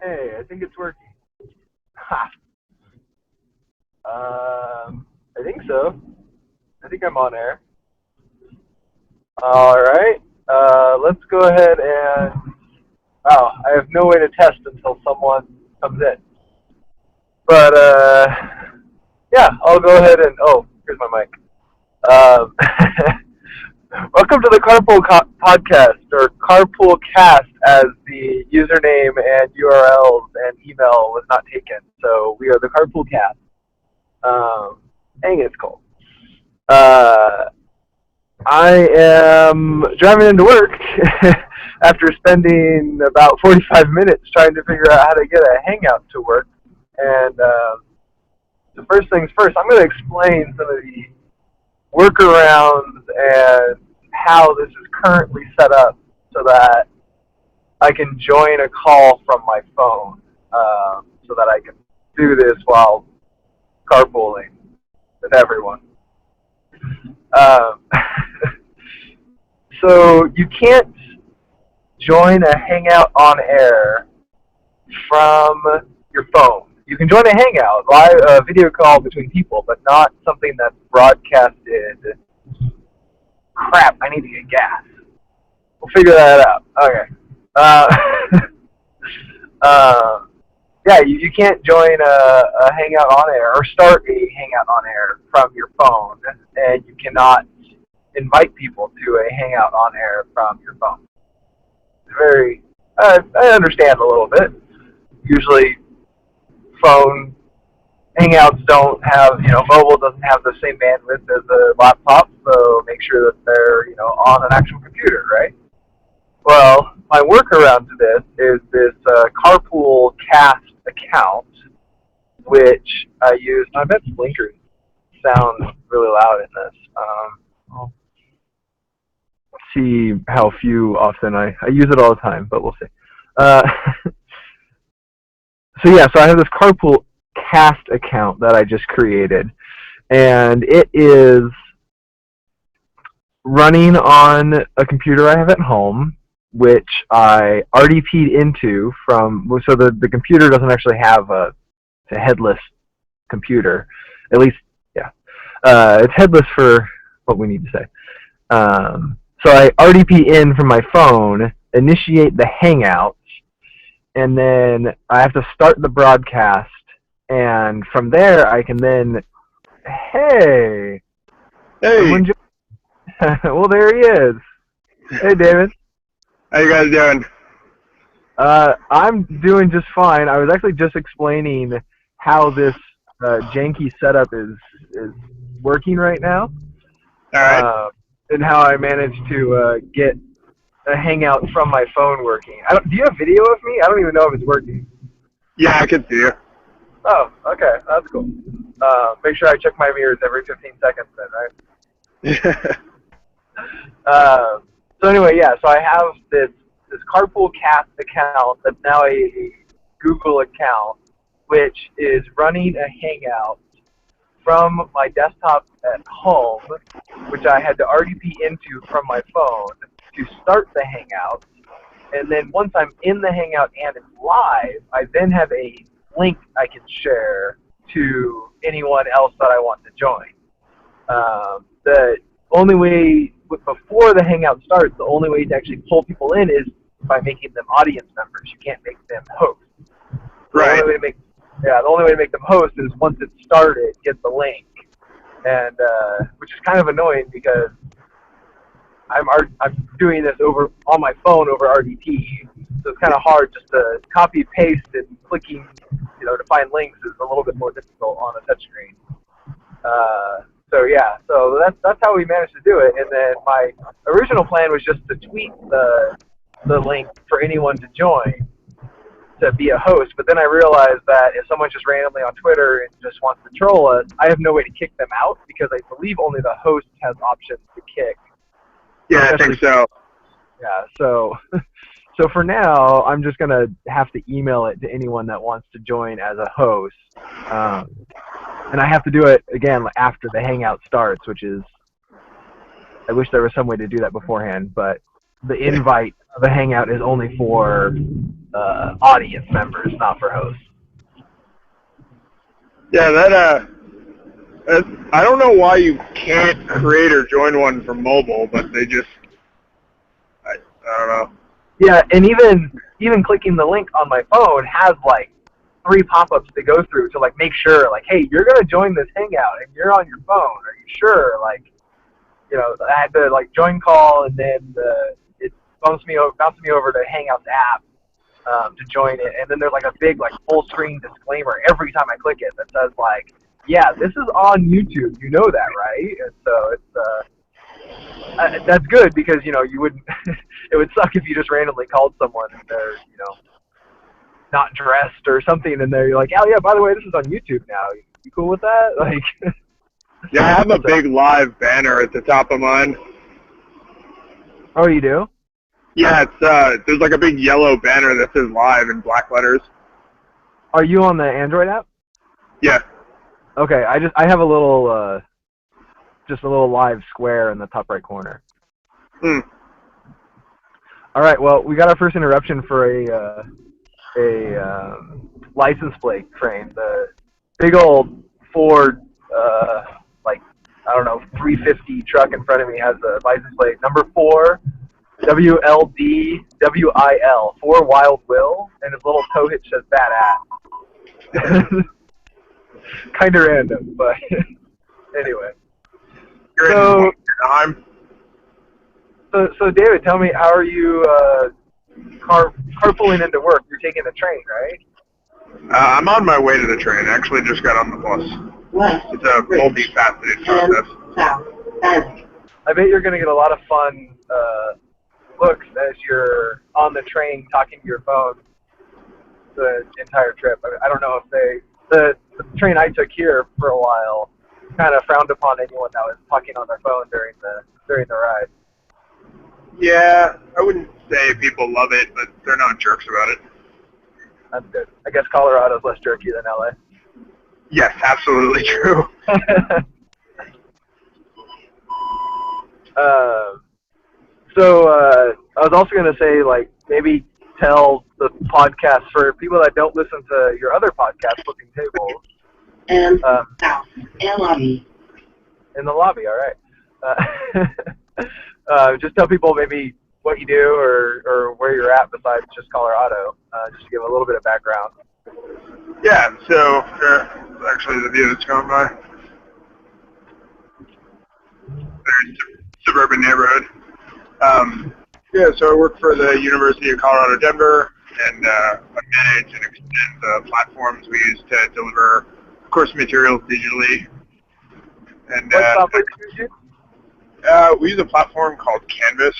Hey, I think it's working. Ha. I think so. I think I'm on air. All right. Let's go ahead and. Wow, I have no way to test until someone comes in. But yeah, I'll go ahead and. Oh, here's my mic. Um, welcome to the Podcast or Carpool Cast, as the username and URLs and email was not taken. So we are the Carpool Cast. Dang, it's cold. Uh, I am driving into work after spending about 45 minutes trying to figure out how to get a Hangout to work. And the first things first, I'm going to explain some of the workarounds and how this is currently set up so that I can join a call from my phone, so that I can do this while carpooling with everyone. Um, so you can't join a Hangout on air from your phone. You can join a Hangout, live video call between people, but not something that's broadcasted. Crap, I need to get gas. We'll figure that out. Okay. Uh, yeah, you can't join a Hangout on air or start a Hangout on air from your phone, and you cannot invite people to a Hangout on air from your phone. Very, I understand a little bit. Usually, phone Hangouts don't have, mobile doesn't have the same bandwidth as a laptop, so make sure that they're, on an actual computer, right? Well, my workaround to this is this Carpool Cast account, which I use. I bet blinkers sound really loud in this. I'll see how few often I use it all the time, but we'll see. Uh, so I have this Carpool Cast account that I just created, and it is running on a computer I have at home, which I RDP'd into from, so the computer doesn't actually have a headless computer, at least, yeah. It's headless for what we need to say. So I RDP in from my phone, initiate the Hangouts, and then I have to start the broadcast, and from there I can then, hey. Well, there he is. Hey, David. How you guys doing? I'm doing just fine. I was actually just explaining how this janky setup is working right now. All right. And how I managed to get a Hangout from my phone working. Do you have video of me? I don't even know if it's working. Yeah, I can see you. Oh, okay. That's cool. Make sure I check my mirrors every 15 seconds then, right? So anyway, yeah, so I have this Carpool Cast account that's now a Google account, which is running a Hangout from my desktop at home, which I had to RDP into from my phone to start the Hangout. And then once I'm in the Hangout and it's live, I then have a link I can share to anyone else that I want to join. The only way, before the Hangout starts, the only way to actually pull people in is by making them audience members. You can't make them hosts. Right. The only way to make them hosts is once it's started, get the link, and which is kind of annoying because I'm doing this on my phone over RDP, so it's kind of hard just to copy paste and clicking, to find links is a little bit more difficult on a touchscreen. So that's how we managed to do it. And then my original plan was just to tweet the link for anyone to join to be a host. But then I realized that if someone just randomly on Twitter and just wants to troll us, I have no way to kick them out because I believe only the host has options to kick. Yeah, I think so. Yeah, so for now, I'm just going to have to email it to anyone that wants to join as a host. And I have to do it, again, after the Hangout starts, which is, I wish there was some way to do that beforehand, but the invite the Hangout is only for audience members, not for hosts. Yeah, I don't know why you can't create or join one for mobile, but they just, I don't know. Yeah, and even clicking the link on my phone has like 3 pop-ups to go through to like make sure, like, hey, you're gonna join this Hangout and you're on your phone. Are you sure? Like, you know, I had to like join call, and then it bounces me over to Hangouts app to join it, and then there's like a big like full screen disclaimer every time I click it that says like, yeah, this is on YouTube. You know that, right? And so it's that's good because you wouldn't. It would suck if you just randomly called someone and they're not dressed or something, and you're like, oh yeah, by the way, this is on YouTube now. You cool with that? Like, Yeah, I have a big live banner at the top of mine. oh, you do? Yeah, it's there's like a big yellow banner that says live in black letters. Are you on the Android app? Yeah. Okay, I have a little just a little live square in the top right corner. All right, well, we got our first interruption for a license plate train. The big old Ford, like, I don't know, 350 truck in front of me has a license plate number 4, WLDWIL, 4 Wild Will, and his little tow hitch says badass. Kind of random, but anyway. So David, tell me, how are you carpooling into work? You're taking the train, right? I'm on my way to the train. I actually just got on the bus. It's a multifaceted process. I bet you're going to get a lot of fun looks as you're on the train talking to your phone the entire trip. I don't know if the train I took here for a while kind of frowned upon anyone that was talking on their phone during the ride. Yeah, I wouldn't say people love it, but they're not jerks about it. That's good. I guess Colorado's less jerky than LA. Yes, absolutely true. I was also going to say, like, maybe tell the podcast for people that don't listen to your other podcast, Flipping Tables. And in lobby. In the lobby, all right. Just tell people maybe what you do or where you're at besides just Colorado, just to give a little bit of background. Yeah, so actually the view that's going by. Very suburban neighborhood. Yeah, so I work for the University of Colorado Denver, and I manage and extend the platforms we use to deliver course materials digitally. And what software do you use? We use a platform called Canvas.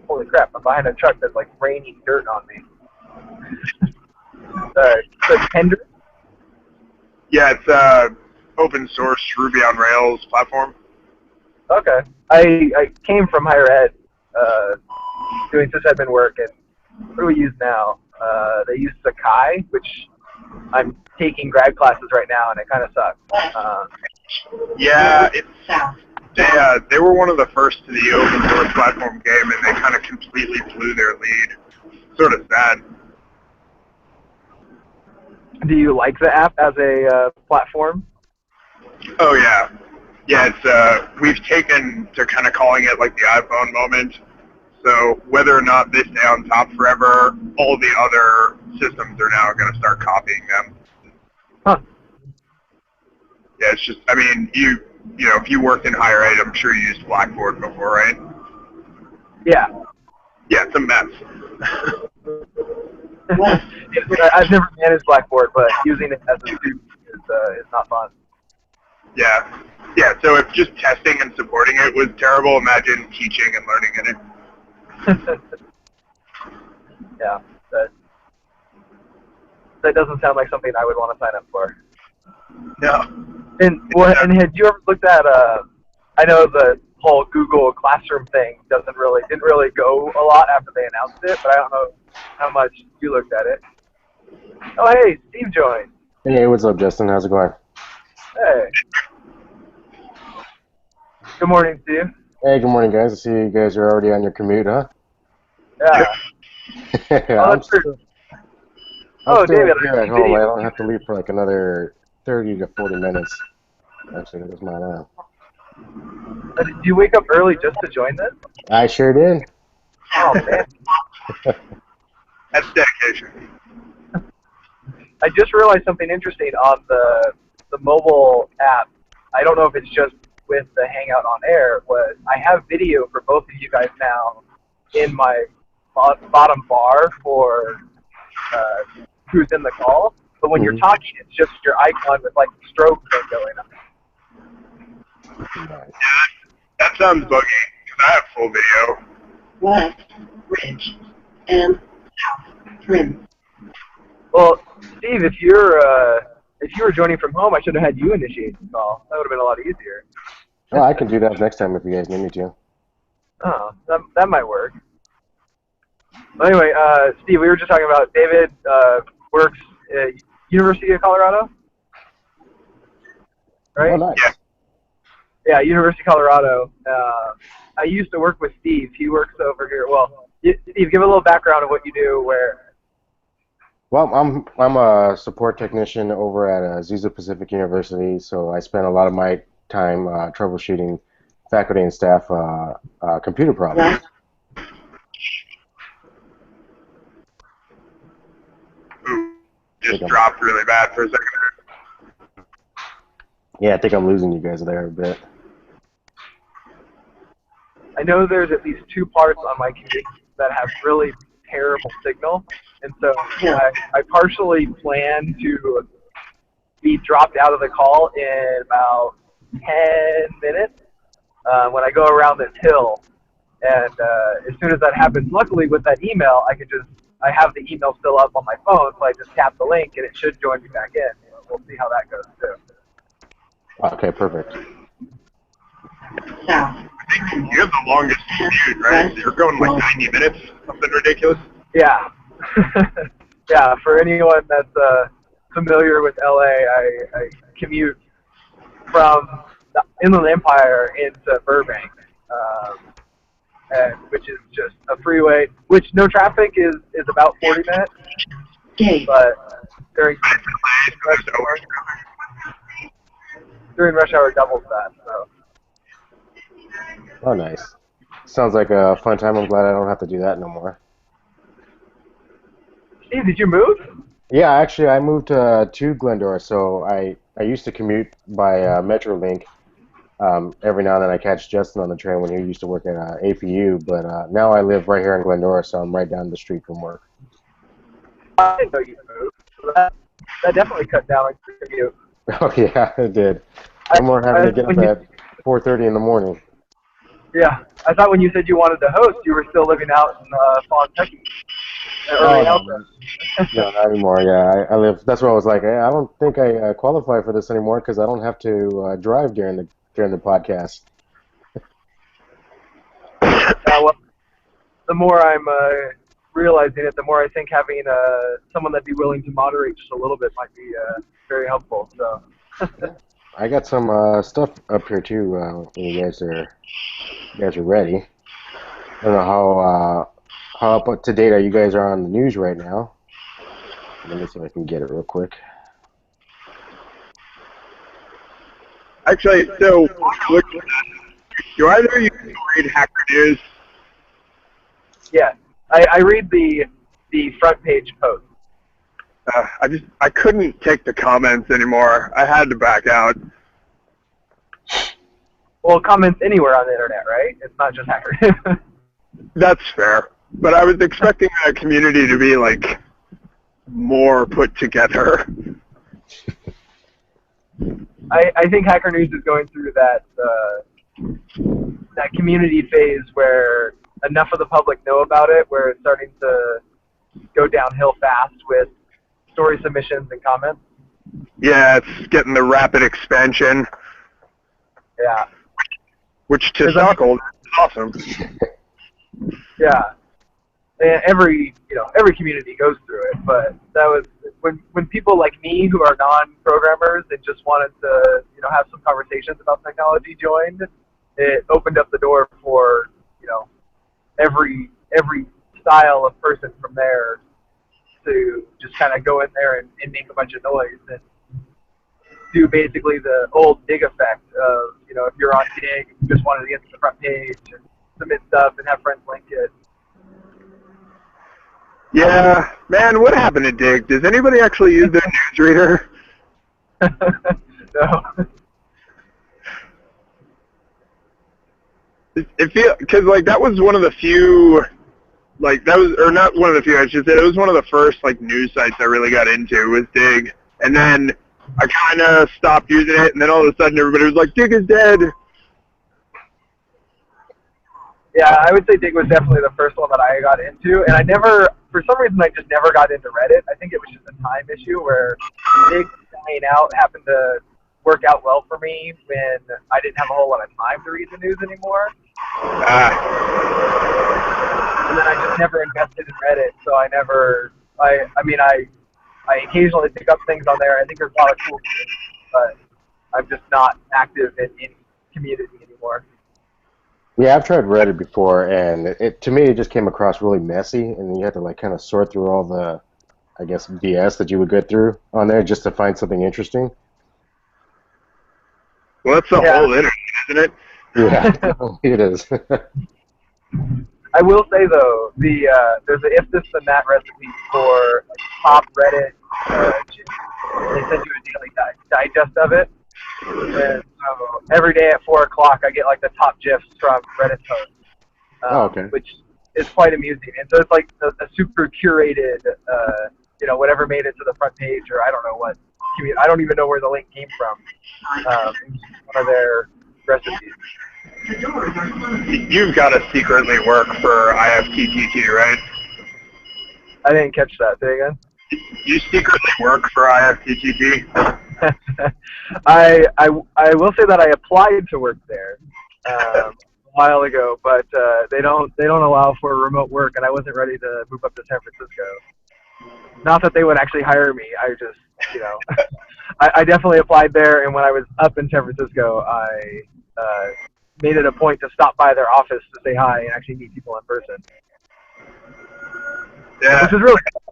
Holy crap, I'm behind a truck that's like raining dirt on me. So Tender? Yeah, it's open source Ruby on Rails platform. Okay. I came from higher ed, doing sysadmin work, and what do we use now? They use Sakai, which I'm taking grad classes right now, and it kind of sucks. Yeah, they were one of the first to the open source platform game, and they kind of completely blew their lead. Sort of sad. Do you like the app as a platform? Oh yeah, yeah. It's we've taken to kind of calling it like the iPhone moment. So whether or not they stay on top forever, all the other systems are now going to start copying them. Huh. Yeah, it's just. I mean, you know, if you worked in higher ed, I'm sure you used Blackboard before, right? Yeah. Yeah, it's a mess. I've never managed Blackboard, but using it as a student is not fun. Yeah. Yeah, so if just testing and supporting it was terrible, imagine teaching and learning in it. Yeah, that doesn't sound like something I would want to sign up for. No. And had you ever looked at I know the whole Google Classroom thing didn't really go a lot after they announced it, but I don't know how much you looked at it. Oh, hey, Steve joined. Hey, what's up, Justin? How's it going? Hey. Good morning, Steve. Hey, good morning, guys. I see you guys are already on your commute, huh? Yeah. Oh, I'm that's true. still, I'm Oh, still David, here I at see home. video. I don't have to leave for like another 30 to 40 minutes. Actually, that was my alarm. Did you wake up early just to join this? I sure did. Oh, man. That's dedication. I just realized something interesting on the mobile app. I don't know if it's just with the Hangout on Air. Was I have video for both of you guys now in my bottom bar for who's in the call. But when you're Mhm. talking, it's just your icon with like the stroke thing going on. Nice. That sounds buggy, because I have full video. Left, ridge, and south, trim. Well, Steve, if you were joining from home, I should have had you initiate the call. That would have been a lot easier. Oh, I can do that next time if you guys need me to. Oh, that might work. Well, anyway, Steve, we were just talking about David works at University of Colorado, Oh, right? nice. Yeah, University of Colorado. I used to work with Steve. He works over here. Well, Steve, give a little background of what you do. Well, I'm a support technician over at Azusa Pacific University, so I spend a lot of my time troubleshooting faculty and staff computer problems. Left, Ooh, I think just dropped really bad for a second. Yeah, I think I'm losing you guys there a bit. I know there's at least two parts on my commute that have really terrible signal, and so I partially plan to be dropped out of the call in about 10 minutes when I go around this hill. And as soon as that happens, luckily with that email, I have the email still up on my phone, so I just tap the link and it should join me back in. We'll see how that goes too. Okay, perfect. south, I think you have the longest commute, right? You're going like 90 minutes, something ridiculous. Yeah. Yeah, for anyone that's familiar with LA, I commute from the Inland Empire into Burbank, which is just a freeway, which no traffic is about 40 minutes, gate, but during rush hour doubles that. So. Oh, nice. Sounds like a fun time. I'm glad I don't have to do that no more. Steve, did you move? Yeah, actually, I moved to Glendora, so I used to commute by Metrolink. Every now and then I catch Justin on the train when he used to work at APU, but now I live right here in Glendora, so I'm right down the street from work. I didn't know you moved. So that definitely cut down on your commute. Oh yeah, it did. No more having to get up at 4:30 in the morning. Yeah, I thought when you said you wanted to host, you were still living out in Fall, Kentucky. Oh no, no, not anymore. Yeah, I live. That's why I was like, hey, I don't think I qualify for this anymore because I don't have to drive during the podcast. Well, the more I'm realizing it, the more I think having someone that'd be willing to moderate just a little bit might be very helpful. So. I got some stuff up here too. When you guys are ready. I don't know how up to date you guys are on the news right now. Let me see if I can get it real quick. Actually, so do either of you read Hacker News? Yeah, I read the front page post. I couldn't take the comments anymore. I had to back out. Well, comments anywhere on the internet, right? It's not just Hacker. That's fair. But I was expecting the community to be like more put together. I think Hacker News is going through that community phase where enough of the public know about it, where it's starting to go downhill fast with story submissions and comments. Yeah, it's getting the rapid expansion. Yeah. Which to Stockholm is awesome. Yeah. And every community goes through it, but that was when people like me who are non-programmers and just wanted to have some conversations about technology joined. it opened up the door for, you know, every style of person from there to just kind of go in there and make a bunch of noise and do basically the old dig effect of, you know, if you're on dig, you just wanted to get to the front page and submit stuff and have friends link it. Yeah, man, what happened to Dig? Does anybody actually use their newsreader? No. It feel because like that was one of the few, like that was, or not one of the few. I should say it was one of the first like news sites I really got into was Dig, and then I kind of stopped using it, and then all of a sudden everybody was like, Dig is dead. Yeah, I would say Dig was definitely the first one that I got into, and I never, for some reason, I just never got into Reddit. I think it was just a time issue where Dig dying out happened to work out well for me when I didn't have a whole lot of time to read the news anymore. And then I just never invested in Reddit, so I never, I mean, I occasionally pick up things on there. I think there's a lot of cool things, but I'm just not active in any community anymore. Yeah, I've tried Reddit before, and it to me it just came across really messy, and you had to like kind of sort through all the, I guess, BS that you would get through on there just to find something interesting. Well, that's the whole internet, isn't it? Yeah, it is. I will say though, there's a if this then that recipe for like, top Reddit. They send you a daily digest of it, and so every day at 4 o'clock I get like the top gifs from Reddit posts, Okay. which is quite amusing. And so it's like a super curated, you know, whatever made it to the front page, or I don't know what. I don't even know where the link came from. One of their recipes. The doors are closing. You've got to secretly work for IFTTT, right? I didn't catch that. Say again. You secretly work for IFTTT? I will say that I applied to work there a while ago, but they don't allow for remote work, and I wasn't ready to move up to San Francisco. Not that they would actually hire me. I just, you know, I definitely applied there, and when I was up in San Francisco, I made it a point to stop by their office to say hi and actually meet people in person. Yeah. Which is really cool.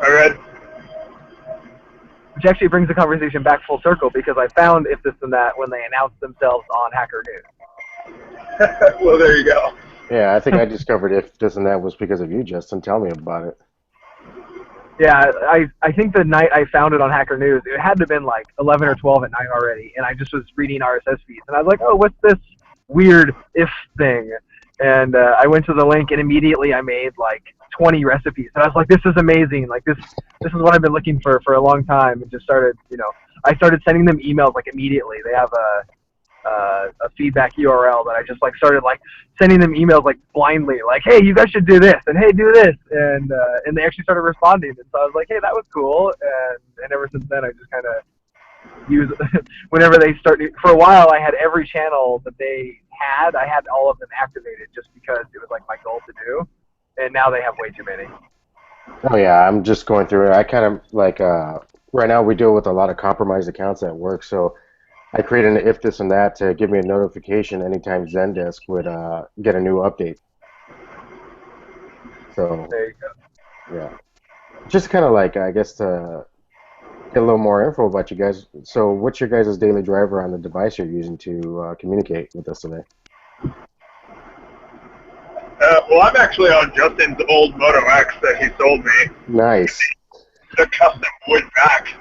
I read. Which actually brings the conversation back full circle because I found If This and That when they announced themselves on Hacker News. Well, there you go. Yeah, I think I discovered If This and That was because of you, Justin. Tell me about it. Yeah, I think the night I found it on Hacker News, it had to have been like 11 or 12 at night already, and I just was reading RSS feeds, and I was like, oh, what's this weird if thing? And I went to the link, and immediately I made like 20 recipes, and I was like, this is amazing. Like this is what I've been looking for a long time, and just started, you know, I started sending them emails like immediately. They have a feedback URL that I just like started like sending them emails like blindly, like, hey, you guys should do this, and hey, do this, and they actually started responding, and so I was like, hey, that was cool, and ever since then I just kind of use whenever they start. For a while, I had every channel that they had, I had all of them activated just because it was like my goal to do, and now they have way too many. Oh yeah, I'm just going through it. I kind of like right now we deal with a lot of compromised accounts at work, so I created an If This and That to give me a notification anytime Zendesk would get a new update. So There you go. yeah, just kind of like I guess to get a little more info about you guys. So what's your guys' daily driver on the device you're using to communicate with us today? Well, I'm actually on Justin's old Moto X that he sold me. Nice. The custom wood back.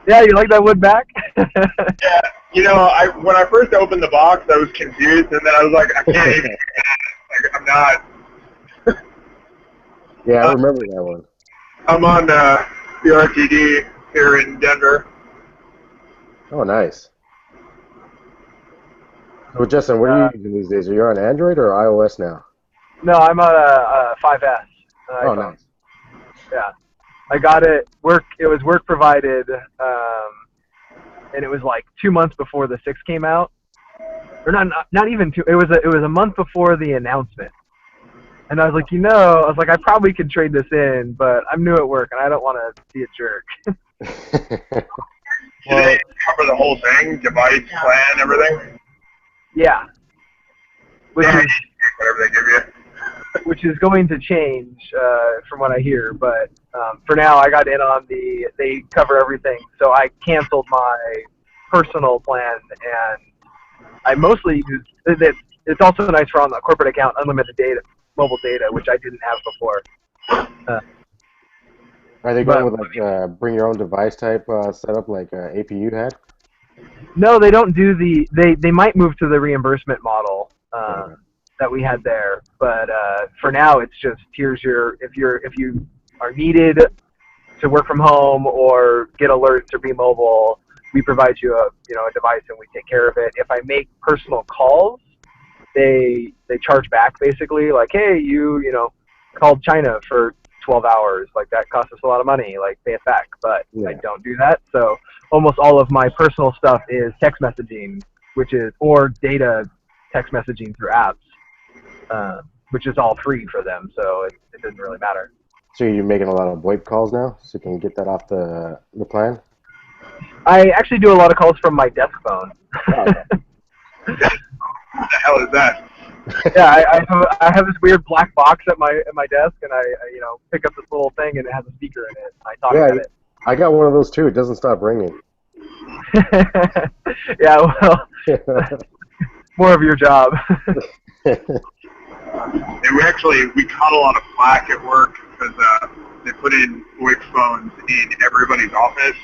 Yeah, you like that wood back? Yeah, you know, when I first opened the box, I was confused, and then I was like, I can't even. Like, I'm not. Yeah, I remember that one. I'm on the RTD here in Denver. Oh, nice. So Justin, what are you using these days? Are you on Android or iOS now? No, I'm on a 5S. Oh, nice. Yeah, I got it. It was work provided, and it was like 2 months before the 6 came out, or not even two. It was a month before the announcement, and I was like, I probably could trade this in, but I'm new at work and I don't want to be a jerk. Do they cover the whole thing? Device, plan, everything? Yeah. Which Yeah, is whatever they give you. which is going to change from what I hear, but for now I got in on they cover everything, so I canceled my personal plan, and I mostly use it. It's also nice for on the corporate account, unlimited data, mobile data, which I didn't have before. Are they going with like bring your own device type setup like APU had? No, they don't do they might move to the reimbursement model Okay. that we had there, but for now it's just here's your if you are needed to work from home or get alerts or be mobile, we provide you a device and we take care of it. If I make personal calls, they charge back basically, like, hey, you called China for 12 hours, like that costs us a lot of money, like pay it back. But Yeah. I don't do that, so almost all of my personal stuff is text messaging, or data text messaging through apps, which is all free for them, so it doesn't really matter. So you're making a lot of VoIP calls now, so you can get that off the plan. I actually do a lot of calls from my desk phone. Oh, okay. What the hell is that? Yeah, I have this weird black box at my desk, and I pick up this little thing, and it has a speaker in it. I talk Yeah, at it. I got one of those too. It doesn't stop ringing. Yeah, well, more of your job. And we caught a lot of flack at work because they put in VoIP phones in everybody's office,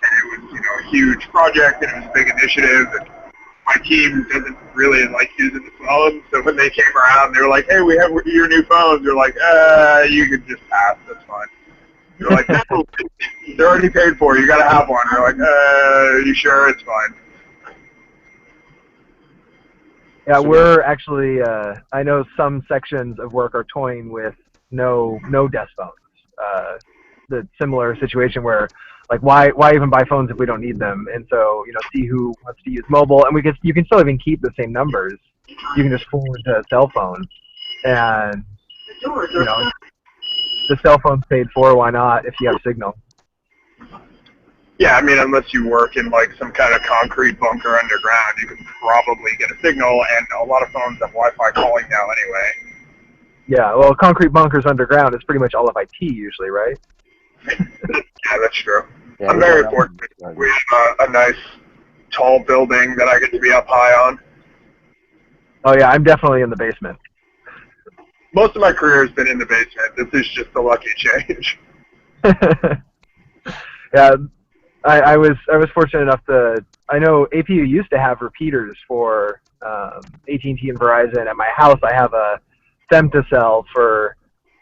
and it was a huge project and it was a big initiative. And my team doesn't really like using the phone, so when they came around, they were like, "Hey, we have your new phones." They're like, you could just pass. That's fine." They're like, "No, they're already paid for. You got to have one." They're like, "You sure? It's fine." Yeah, we're actually. I know some sections of work are toying with no desk phones. The similar situation where, like, why even buy phones if we don't need them? And so see who wants to use mobile, and you can still even keep the same numbers. You can just forward to a cell phone, and the cell phone's paid for. Why not if you have signal? Yeah, I mean, unless you work in like some kind of concrete bunker underground, you can probably get a signal, and a lot of phones have Wi-Fi calling now anyway. Yeah, well, concrete bunkers underground is pretty much all of IT usually, right? Yeah, that's true. Yeah, I'm very fortunate. We have a nice, tall building that I get to be up high on. Oh yeah, I'm definitely in the basement. Most of my career has been in the basement. This is just a lucky change. Yeah, I was fortunate enough to. I know APU used to have repeaters for AT&T and Verizon. At my house, I have a femtocell for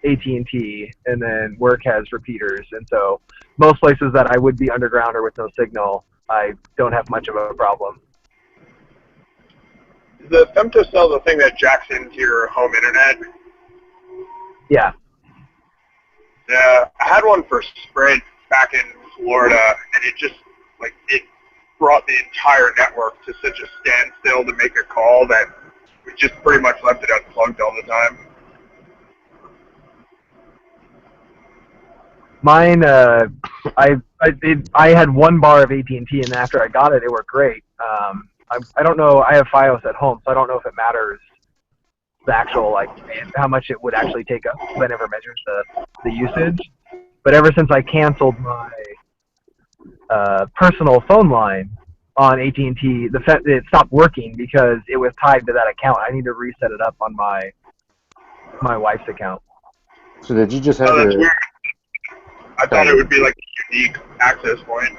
AT&T, and then work has repeaters. And so most places that I would be underground or with no signal, I don't have much of a problem. Is the femtocell the thing that jacks into your home internet? Yeah. Yeah, I had one for Sprint back in Florida, and it brought the entire network to such a standstill to make a call that we just pretty much left it unplugged all the time. Mine, I had one bar of AT&T, and after I got it, it worked great. I don't know. I have FiOS at home, so I don't know if it matters the actual how much it would actually take up. I never measured the usage. But ever since I canceled my personal phone line on AT&T, it stopped working because it was tied to that account. I need to reset it up on my wife's account. So did you just have Oh, that's your? weird. I thought it would be like a unique access point.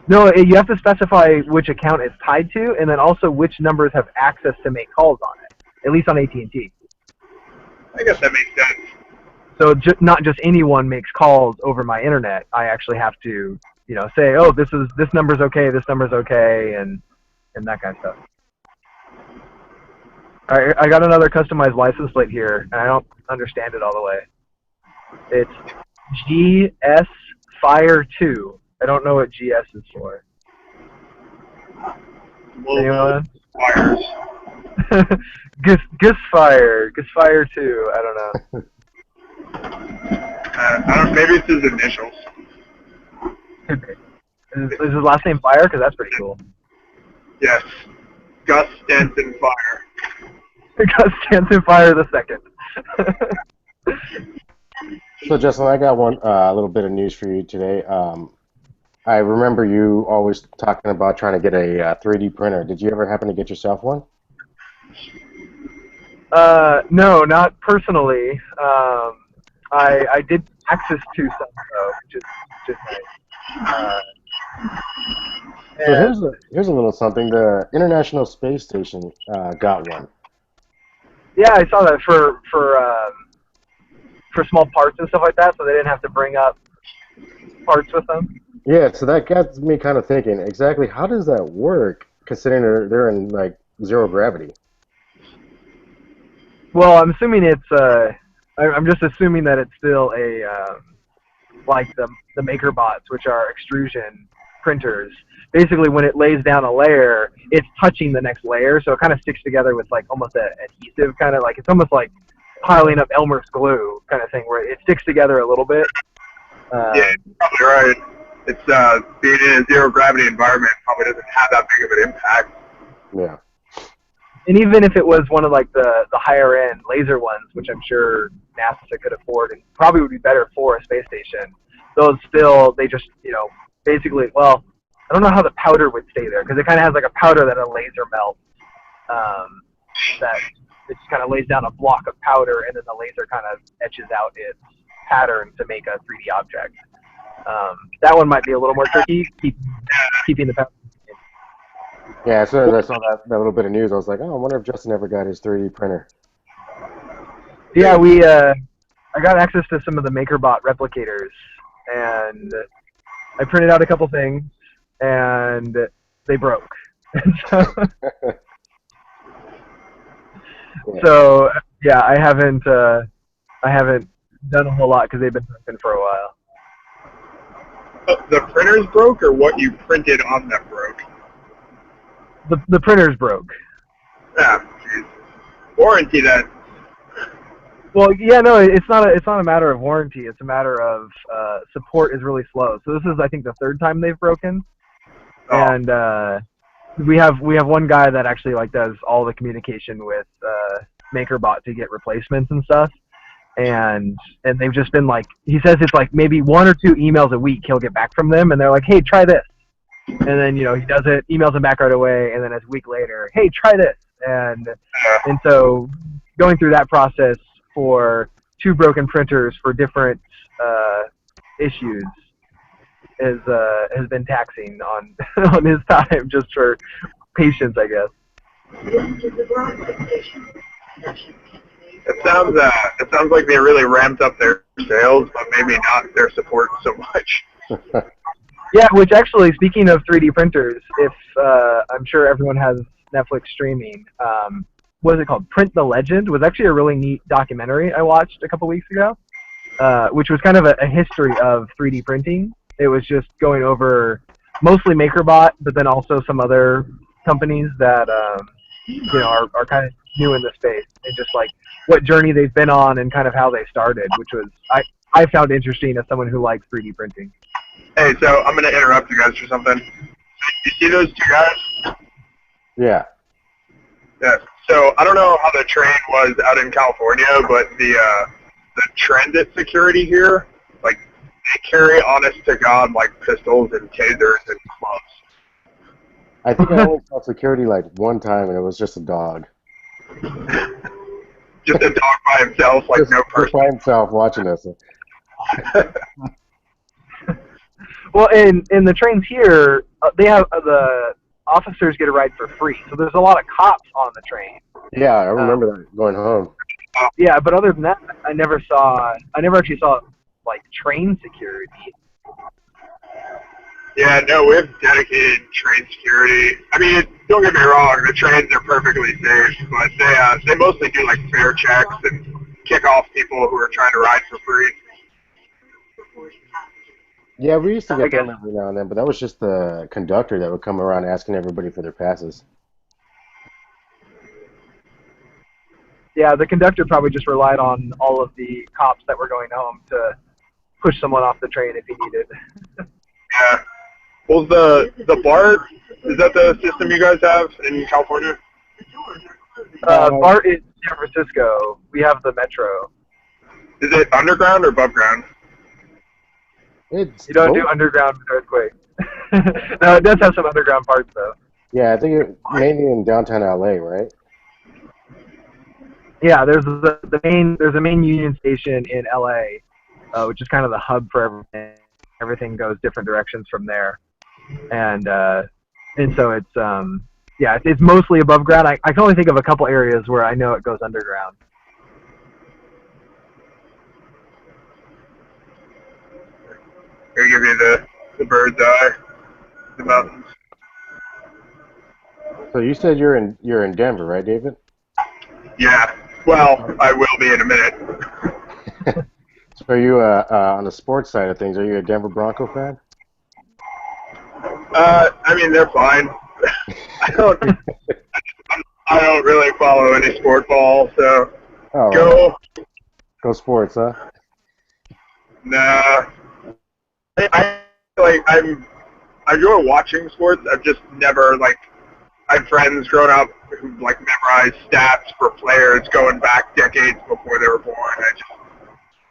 No, you have to specify which account it's tied to, and then also which numbers have access to make calls on it. At least on AT&T. I guess that makes sense. So not just anyone makes calls over my internet. I actually have to, say, oh, this number's okay, this number's okay, and that kind of stuff. All right, I got another customized license plate here, and I don't understand it all the way. It's GS Fire 2. I don't know what GS is for. Anyone? Wires. Gus Fire 2. I don't know. Maybe it's his initials. Is his last name Fire? Because that's pretty cool. Yes. Gus Stanton Fire. Gus Stanton Fire the second. So, Justin, I got one a little bit of news for you today. I remember you always talking about trying to get a 3D printer. Did you ever happen to get yourself one? No, not personally. I did access to some though, which is nice. So here's a little something. The International Space Station got one. Yeah, I saw that for small parts and stuff like that, so they didn't have to bring up parts with them. Yeah, so that got me kind of thinking, exactly how does that work, considering they're in like zero gravity? Well, I'm assuming it's I'm just assuming that it's still a like the maker bots, which are extrusion printers. Basically, when it lays down a layer, it's touching the next layer, so it kind of sticks together with like almost an adhesive kind of like, it's almost like piling up Elmer's glue kind of thing, where it sticks together a little bit. Yeah, you're probably right. It's being in a zero gravity environment probably doesn't have that big of an impact. Yeah. And even if it was one of like the higher end laser ones, which I'm sure NASA could afford and probably would be better for a space station, those still, they just, basically, well, I don't know how the powder would stay there, because it kind of has like a powder that a laser melts, that it just kind of lays down a block of powder, and then the laser kind of etches out its pattern to make a 3D object. That one might be a little more tricky, keeping the powder. Yeah, as soon as I saw that little bit of news, I was like, oh, I wonder if Justin ever got his 3D printer. Yeah, I got access to some of the MakerBot replicators, and I printed out a couple things, and they broke. So yeah, I haven't done a whole lot because they've been broken for a while. The printers broke, or what you printed on them broke? The printers broke. Yeah, geez. Warranty then. Well, yeah, no, it's not a matter of warranty. It's a matter of support is really slow. So this is, I think, the third time they've broken, and we have one guy that actually like does all the communication with MakerBot to get replacements and stuff, and they've just been like, he says it's like maybe 1 or 2 emails a week he'll get back from them, and they're like, hey, try this, and then he does it, emails them back right away, and then a week later, hey, try this, and so going through that process for 2 broken printers for different issues has been taxing on on his time, just for patience, I guess. It sounds like they really ramped up their sales, but maybe not their support so much. Yeah, which actually, speaking of 3D printers, if I'm sure everyone has Netflix streaming, what is it called? Print the Legend was actually a really neat documentary I watched a couple weeks ago, which was kind of a history of 3D printing. It was just going over mostly MakerBot, but then also some other companies that are kind of new in the space, and just like what journey they've been on and kind of how they started, which was I found interesting as someone who likes 3D printing. Hey, so I'm gonna interrupt you guys for something. You see those 2 guys? Yeah. Yeah. So I don't know how the train was out in California, but the transit security here, like, they carry, honest to God, like pistols and tasers and clubs. I think I only saw security like one time, and it was just a dog. Just a dog by himself, like no person. Just by himself watching us. Well, in the trains here, they have the officers get a ride for free, so there's a lot of cops on the train. Yeah, I remember that going home. Yeah, but other than that, I never actually saw like train security. Yeah, no, we have dedicated train security. I mean, don't get me wrong, the trains are perfectly safe, but they mostly do like fare checks and kick off people who are trying to ride for free. Yeah, we used to get them every now and then, but that was just the conductor that would come around asking everybody for their passes. Yeah, the conductor probably just relied on all of the cops that were going home to push someone off the train if he needed. Yeah. Well, the BART, is that the system you guys have in California? BART is San Francisco. We have the Metro. Is it underground or above ground? It's You don't both. do underground with earthquake. No, it does have some underground parts though. Yeah, I think mainly in downtown LA, right? Yeah, there's a main Union Station in LA, which is kind of the hub for everything. Everything goes different directions from there, and so it's mostly above ground. I can only think of a couple areas where I know it goes underground. Here, give you the bird's eye, the mountains. So you said you're in Denver, right, David? Yeah. Well, I will be in a minute. So are you on the sports side of things? Are you a Denver Bronco fan? I mean, they're fine. I don't really follow any sport ball, so Oh, go. go sports, huh? Nah. I enjoy watching sports. I've just never I had friends growing up who memorized stats for players going back decades before they were born.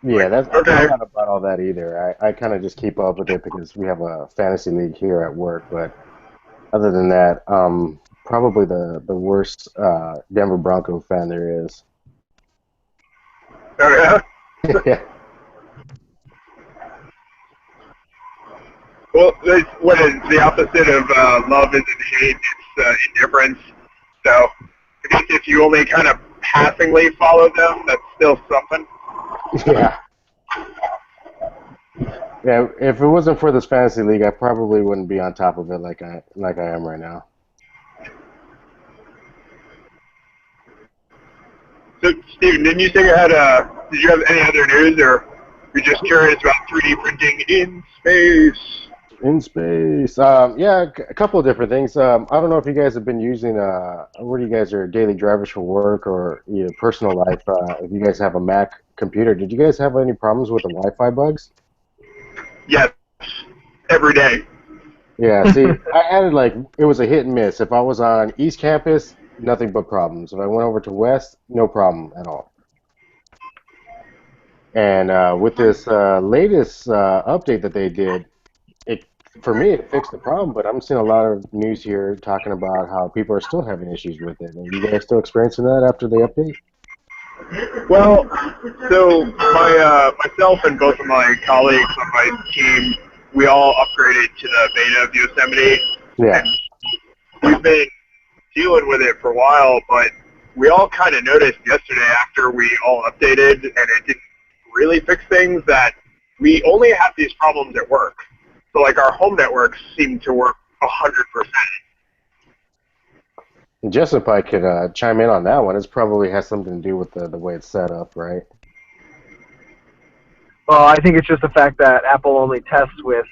Yeah, okay. I'm not about all that either. I kind of just keep up with it because we have a fantasy league here at work. But other than that, probably the worst Denver Bronco fan there is. Oh yeah. Yeah. Well, what is the opposite of love isn't hate? It's indifference. So I guess if you only kind of passingly follow them, that's still something. Yeah. Yeah, if it wasn't for this fantasy league, I probably wouldn't be on top of it like I am right now. So, Steven, didn't you say you had did you have any other news, or you're just curious about 3D printing in space? In space, yeah, a couple of different things. I don't know if you guys have been using what do you guys are daily drivers for work or your personal life. If you guys have a Mac computer, did you guys have any problems with the Wi-Fi bugs? Yes, every day. Yeah, see, I had it was a hit and miss. If I was on East Campus, nothing but problems. If I went over to West, no problem at all. And with this latest update that they did, for me, it fixed the problem, but I'm seeing a lot of news here talking about how people are still having issues with it. Are you guys still experiencing that after the update? Well, so myself and both of my colleagues on my team, we all upgraded to the beta of Yosemite. Yeah. And we've been dealing with it for a while, but we all kind of noticed yesterday after we all updated and it didn't really fix things that we only have these problems at work. So our home networks seem to work 100%. Justin probably could chime in on that one. It probably has something to do with the way it's set up, right? Well, I think it's just the fact that Apple only tests with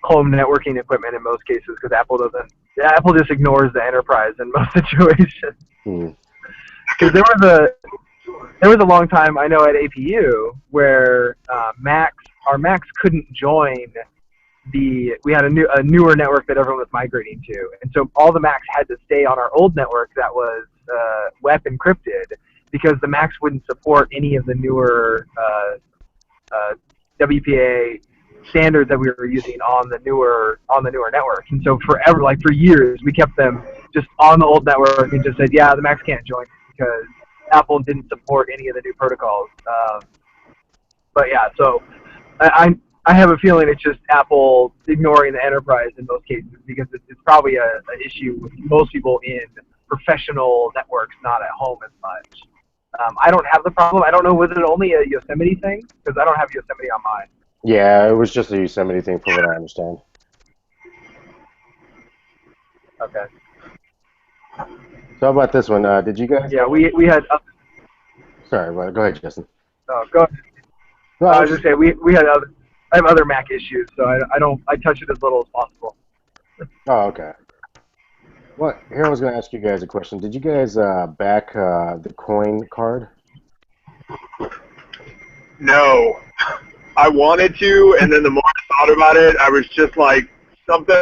home networking equipment in most cases because Apple just ignores the enterprise in most situations. Because there was a long time I know at APU where our Macs couldn't join we had a newer network that everyone was migrating to, and so all the Macs had to stay on our old network that was web encrypted because the Macs wouldn't support any of the newer WPA standards that we were using on the newer network. And so forever, for years, we kept them just on the old network and just said, yeah, the Macs can't join because Apple didn't support any of the new protocols. But yeah, so I have a feeling it's just Apple ignoring the enterprise in most cases because it's probably an issue with most people in professional networks, not at home as much. I don't have the problem. I don't know, was it only a Yosemite thing? Because I don't have Yosemite on mine. Yeah, it was just a Yosemite thing from what I understand. Okay. So how about this one? Did you guys? Yeah, we had... Sorry, well, go ahead, Justin. Oh, go ahead. No, I was just saying, we had I have other Mac issues, so I touch it as little as possible. Oh, okay. Well, here I was going to ask you guys a question. Did you guys back the coin card? No. I wanted to, and then the more I thought about it, I was just something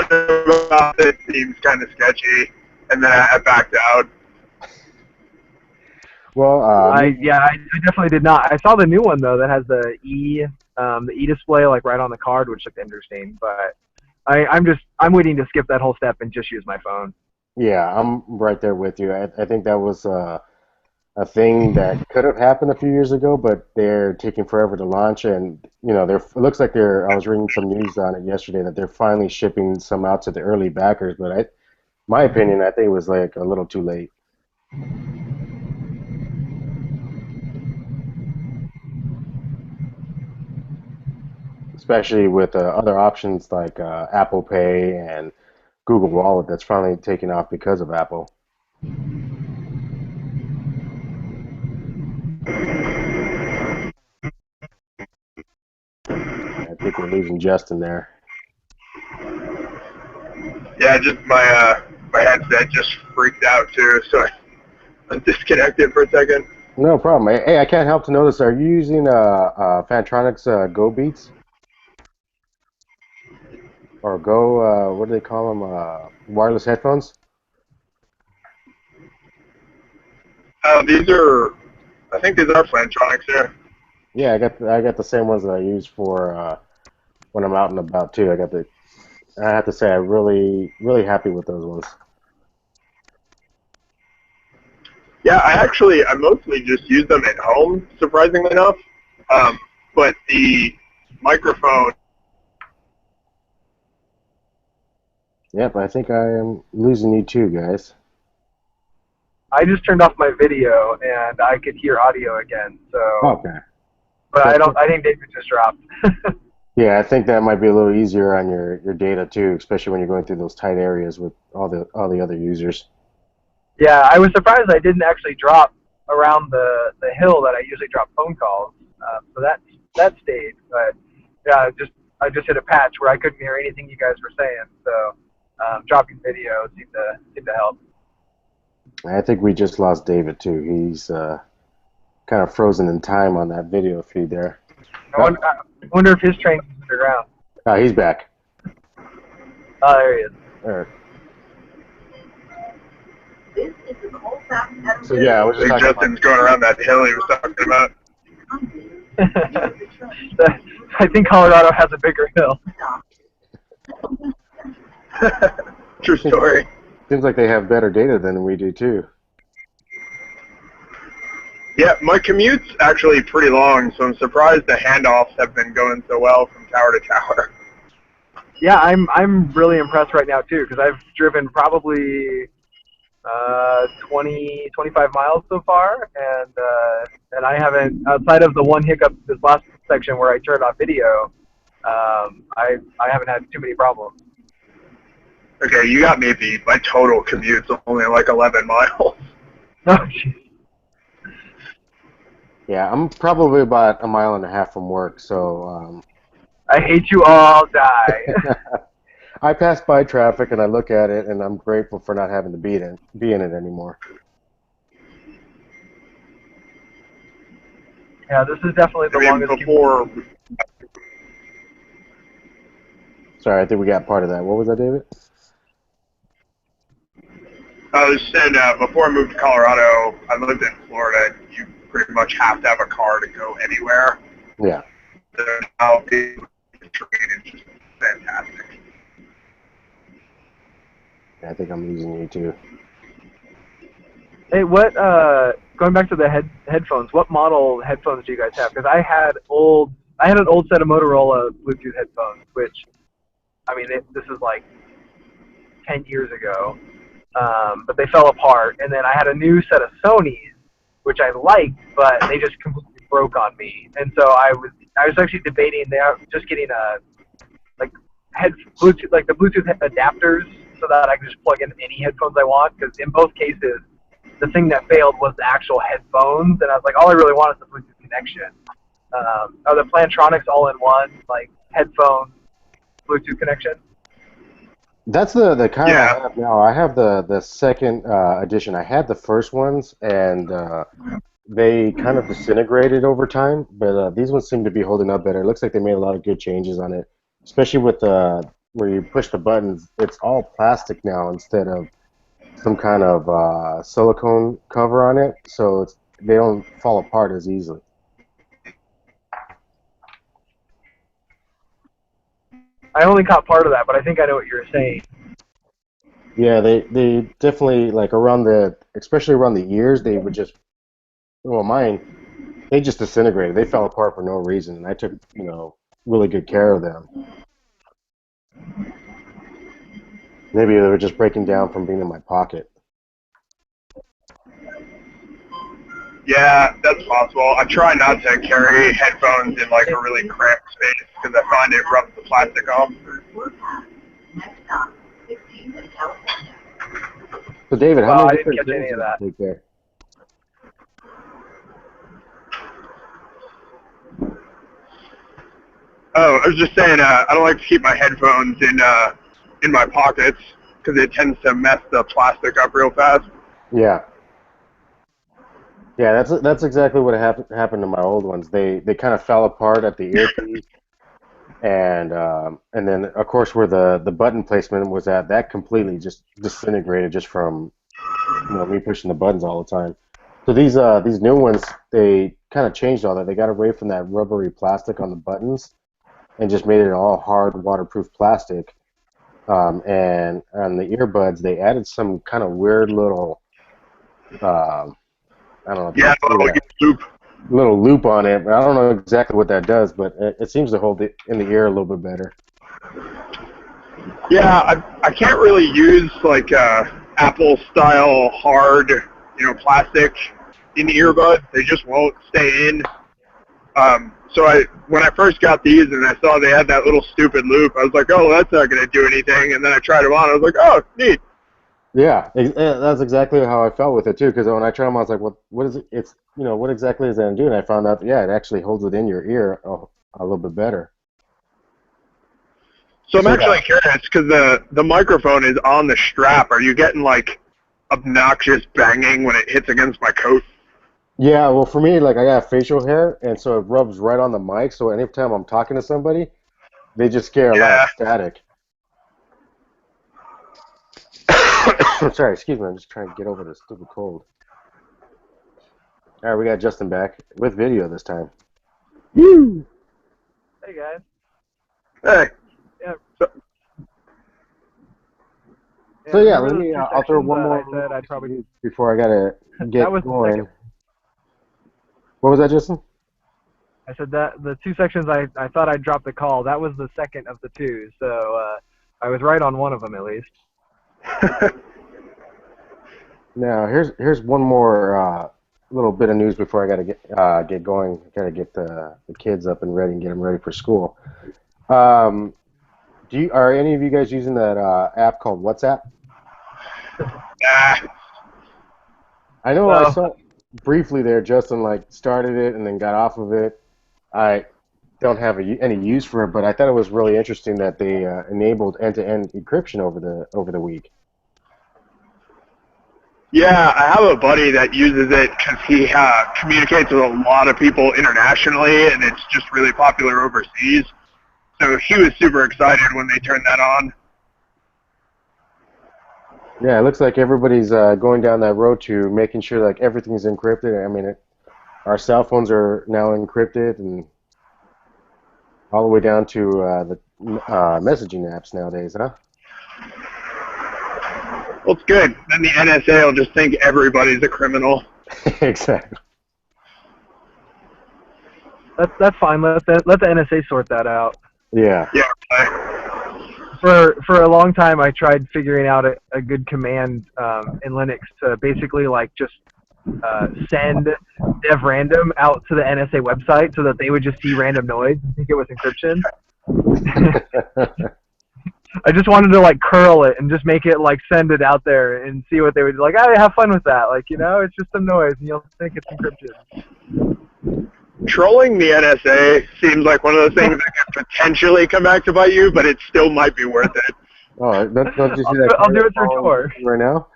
about it seems kind of sketchy, and then I backed out. Well, I definitely did not. I saw the new one though that has the E display like right on the card, which looked interesting. But I'm waiting to skip that whole step and just use my phone. yeah, I'm right there with you. I think that was a thing that could have happened a few years ago, but they're taking forever to launch. And it looks like they're. I was reading some news on it yesterday that they're finally shipping some out to the early backers. But my opinion, I think it was like a little too late. Especially with other options like Apple Pay and Google Wallet that's finally taking off because of Apple. I think we're losing Justin there. Yeah, just my headset just freaked out too, so I disconnected for a second. No problem. Hey, I can't help to notice. Are you using Fantronics Go Beats or Go? What do they call them? Wireless headphones? I think these are Plantronics here. Yeah, I got the same ones that I use for when I'm out and about too. I have to say I'm really happy with those ones. Yeah, I mostly just use them at home, surprisingly enough. But the microphone. Yep, I think I am losing you too, guys. I just turned off my video and I could hear audio again. So, Okay. but I think David just dropped. Yeah, I think that might be a little easier on your data too, especially when you're going through those tight areas with all the other users. Yeah, I was surprised I didn't actually drop around the hill that I usually drop phone calls. So that stayed. But yeah, I just hit a patch where I couldn't hear anything you guys were saying. So dropping video seemed to help. I think we just lost David too. He's kind of frozen in time on that video feed there. I wonder if his train's underground. He's back. Oh, there he is. There. This is the cold fast pedal. So yeah, I was I just think talking Justin's going around that hill he was talking about. I think Colorado has a bigger hill. True story. Seems like they have better data than we do too. Yeah, my commute's actually pretty long, so I'm surprised the handoffs have been going so well from tower to tower. Yeah, I'm really impressed right now too, because I've driven probably 25 miles so far, and I haven't, outside of the one hiccup this last section where I turned off video, I haven't had too many problems. Okay, you got me beat. My total commute's only like 11 miles. Oh, jeez. Yeah, I'm probably about a mile and a half from work, so I hate you all, die. I pass by traffic and I look at it, and I'm grateful for not having to be in it anymore. Yeah, this is definitely the longest before. Sorry, I think we got part of that. What was that, David? I was saying before I moved to Colorado, I lived in Florida. You pretty much have to have a car to go anywhere. Yeah. So now the train is just fantastic. I think I'm losing you too. Hey, going back to the headphones, what model headphones do you guys have? Because I had an old set of Motorola Bluetooth headphones, which, I mean, this is like 10 years ago, but they fell apart. And then I had a new set of Sonys, which I liked, but they just completely broke on me. And so I was actually debating just getting the Bluetooth adapters so that I could just plug in any headphones I want. Because in both cases, the thing that failed was the actual headphones, and I was like, all I really want is the Bluetooth connection. Are the Plantronics all-in-one, like headphone Bluetooth connection? That's the kind Yeah. I have now. I have the second edition. I had the first ones, and they kind of disintegrated over time. But these ones seem to be holding up better. It looks like they made a lot of good changes on it, especially with where you push the buttons, it's all plastic now instead of some kind of silicone cover on it, so they don't fall apart as easily. I only caught part of that, but I think I know what you're saying. Yeah, they definitely, like, especially around the ears, they would just, well, mine, they just disintegrated. They fell apart for no reason, and I took, really good care of them. Maybe they were just breaking down from being in my pocket. Yeah, that's possible. I try not to carry headphones in like a really cramped space because I find it rubs the plastic off. Next stop, 16 to California. So, David, how Well, I many didn't different catch any things of did that. you take there? Oh, I was just saying, I don't like to keep my headphones in my pockets because it tends to mess the plastic up real fast. Yeah. Yeah, that's exactly what happened to my old ones. They kind of fell apart at the earpiece, and then of course where the button placement was at, that completely just disintegrated just from me pushing the buttons all the time. So these new ones, they kind of changed all that. They got away from that rubbery plastic on the buttons and just made it all hard waterproof plastic. And on the earbuds, they added some kind of weird little I don't know if you Yeah, can see that loop. little loop on it, but I don't know exactly what that does, but it seems to hold it in the ear a little bit better. Yeah, I can't really use like Apple style hard, plastic in earbuds. They just won't stay in. So when I first got these and I saw they had that little stupid loop, I was like, oh, that's not going to do anything. And then I tried them on. I was like, oh, neat. Yeah, that's exactly how I felt with it too. Because when I tried them, I was like, what is it? It's what exactly is that doing? And I found out, yeah, it actually holds it in your ear a little bit better. So I'm So actually yeah. curious because the microphone is on the strap. Are you getting like obnoxious banging when it hits against my coat? Yeah, well, for me, like I got facial hair, and so it rubs right on the mic. So anytime I'm talking to somebody, they just get a lot of Yeah. static. Sorry, excuse me. I'm just trying to get over this stupid cold. All right, we got Justin back with video this time. Woo! Hey guys. Hey. Yeah. So yeah, remember let those me. two I'll throw sections one that more I said little I'd piece of probably. news before I gotta That get was the second. going. What was that, Justin? I said that the two sections I thought I'd drop the call. That was the second of the two. So I was right on one of them at least. Now here's one more little bit of news before I gotta get going. Gotta get the kids up and ready and get them ready for school. Are any of you guys using that app called WhatsApp? Nah. I know I Well, saw briefly there. Justin like started it and then got off of it. I don't have any use for it, but I thought it was really interesting that they enabled end-to-end encryption over the week. Yeah, I have a buddy that uses it because he communicates with a lot of people internationally, and it's just really popular overseas. So he was super excited when they turned that on. Yeah, it looks like everybody's going down that road to making sure like everything's encrypted. I mean, our cell phones are now encrypted, and all the way down to the messaging apps nowadays, huh? Well, it's good. Then the NSA will just think everybody's a criminal. Exactly. that's fine. Let the NSA sort that out. Yeah. Yeah, right. For a long time, I tried figuring out a good command in Linux to basically like just send dev random out to the NSA website so that they would just see random noise and think it was encryption. I just wanted to like curl it and just make it like send it out there and see what they would like. Oh, have fun with that. Like, it's just some noise and you'll think it's encryption. Trolling the NSA seems like one of those things that can potentially come back to bite you, but it still might be worth it. Oh, don't you see that? I'll do it through Tor. Right now.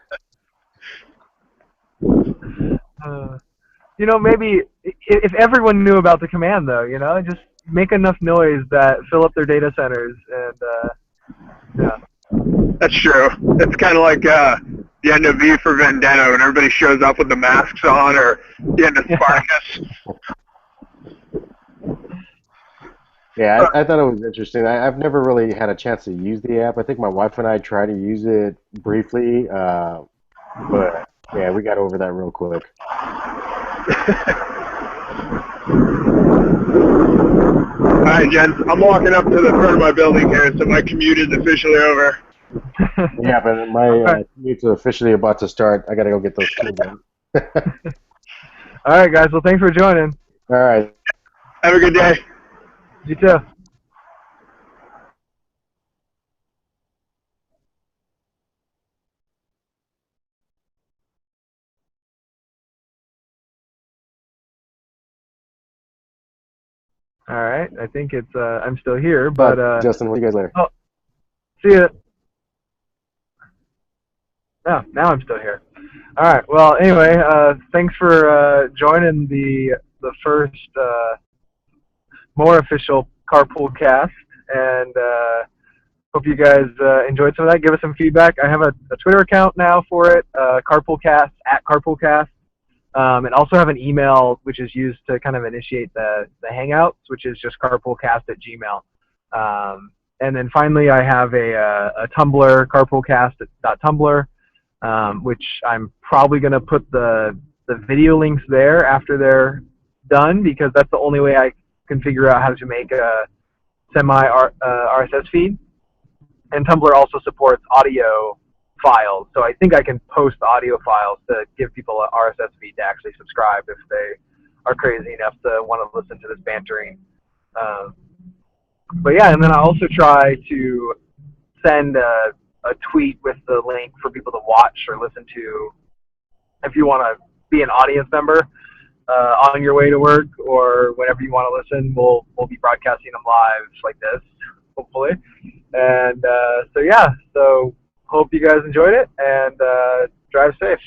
Maybe if everyone knew about the command, though, just make enough noise that fill up their data centers, and Yeah. That's true. It's kind of like the end of V for Vendetta when everybody shows up with the masks on, or the end of Spartacus. Yeah, I thought it was interesting. I've never really had a chance to use the app. I think my wife and I tried to use it briefly, but yeah, we got over that real quick. All right, gents, I'm walking up to the front of my building here, so my commute is officially over. Yeah, but my Okay. commute's officially about to start. I gotta go get those kids in. All right, guys. Well, thanks for joining. All right. Have a good day. You too. All right. I think it's I'm still here, but Justin, we'll see you guys later. oh, see ya. No, now I'm still here. All right. Well, anyway, thanks for joining the first more official Carpool Cast, and hope you guys enjoyed some of that. Give us some feedback. I have a Twitter account now for it, Carpool Cast at Carpool Cast, and also have an email which is used to kind of initiate the Hangouts, which is just carpoolcast@gmail. And then finally, I have a Tumblr, carpoolcast.tumblr, which I'm probably going to put the video links there after they're done, because that's the only way I can figure out how to make a semi RSS feed. And Tumblr also supports audio files, so I think I can post audio files to give people an RSS feed to actually subscribe if they are crazy enough to want to listen to this bantering. But yeah, and then I also try to send a tweet with the link for people to watch or listen to if you want to be an audience member on your way to work or whenever you want to listen. We'll be broadcasting them live like this, hopefully. And so yeah, so hope you guys enjoyed it, and drive safe.